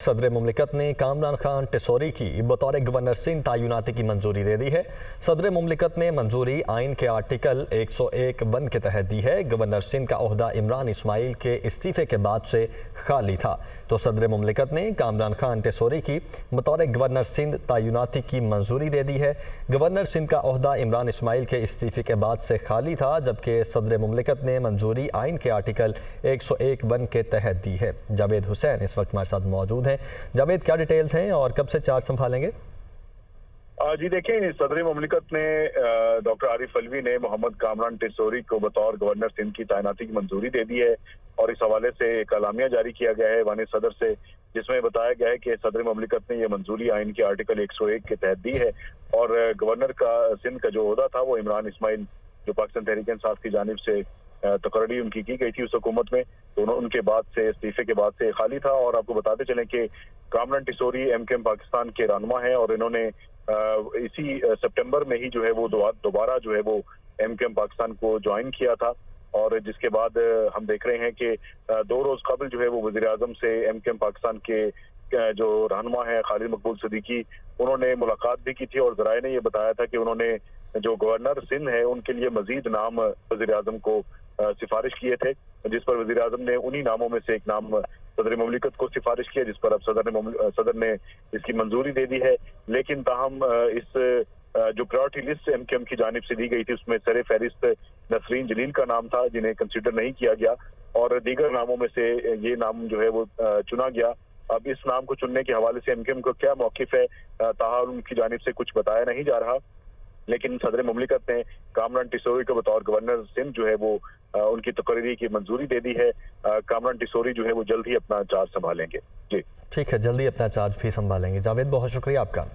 सदर मुमलिकत ने कामरान खान टिसोरी की बतौर गवर्नर सिंध तैनाती की मंजूरी दे दी है। सदर मुमलिकत ने मंजूरी आइन के आर्टिकल 101(1) के तहत दी है। गवर्नर सिंध का ओहदा इमरान इस्माइल के इस्तीफे के बाद से खाली था, तो सदर मुमलिकत ने कामरान खान टिसोरी की बतौर गवर्नर सिंध तैनाती की मंजूरी दे दी है। गवर्नर सिंध का ओहदा इमरान इस्माइल के इस्तीफे के बाद से खाली था, जबकि सदर मुमलिकत ने मंजूरी आइन के आर्टिकल 101(1) के तहत दी है। जावेद हुसैन इस वक्त हमारे साथ मौजूद हैं। जावेद, क्या डिटेल्स हैं और कब से चार्ज संभालेंगे? जी देखें, सदर मुमलिकत ने डॉक्टर आरिफ अलवी ने मोहम्मद कामरान टिसोरी को बतौर गवर्नर सिंध की तैनाती की मंजूरी दे दी है और इस हवाले से एक अलामिया जारी किया गया है वानी सदर से, जिसमें बताया गया है कि सदर मुमलिकत ने यह मंजूरी आइन के आर्टिकल 101 के तहत दी है और गवर्नर का सिंध का जो ओहदा था वो इमरान इस्माइल जो पाकिस्तान तहरीक इंसाफ की जानिब से तकर्री उनकी की गई थी उस हुकूमत में, तो उनके बाद से इस्तीफे के बाद से खाली था। और आपको बताते चलें कि कामरान टिसोरी MKM पाकिस्तान के रहनुमा हैं और इन्होंने इसी सितंबर में ही जो है वो दोबारा जो है वो MKM पाकिस्तान को ज्वाइन किया था और जिसके बाद हम देख रहे हैं कि 2 रोज कबल जो है वो वजीर आजम से MKM पाकिस्तान के जो रहनुमा है खालिद मकबूल सिद्दीकी, उन्होंने मुलाकात भी की थी और जराए ने ये बताया था कि उन्होंने जो गवर्नर सिंध है उनके लिए मजीद नाम वजीर आजम को सिफारिश किए थे, जिस पर वजीर आजम ने उन्हीं नामों में से एक नाम सदर मुमलिकत को सिफारिश किया, जिस पर अब सदर ने इसकी मंजूरी दे दी है। लेकिन ताहम इस जो प्रायोरिटी लिस्ट MKM की जानिब से दी गई थी उसमें सर फहरिस्त नसरीन जलील का नाम था, जिन्हें कंसिडर नहीं किया गया और दीगर नामों में से ये नाम जो है वो चुना गया। अब इस नाम को चुनने के हवाले से MKM को क्या मौकिफ है, ताहम उनकी जानिब से कुछ बताया नहीं जा रहा, लेकिन सदर मुमलिकत ने कामरान टिसोरी को बतौर गवर्नर सिंध जो है वो उनकी तकरीरी की मंजूरी दे दी है। कामरान टिसोरी जो है वो जल्द ही अपना चार्ज संभालेंगे। जी ठीक है, जल्दी अपना चार्ज भी संभालेंगे। जावेद, बहुत शुक्रिया आपका।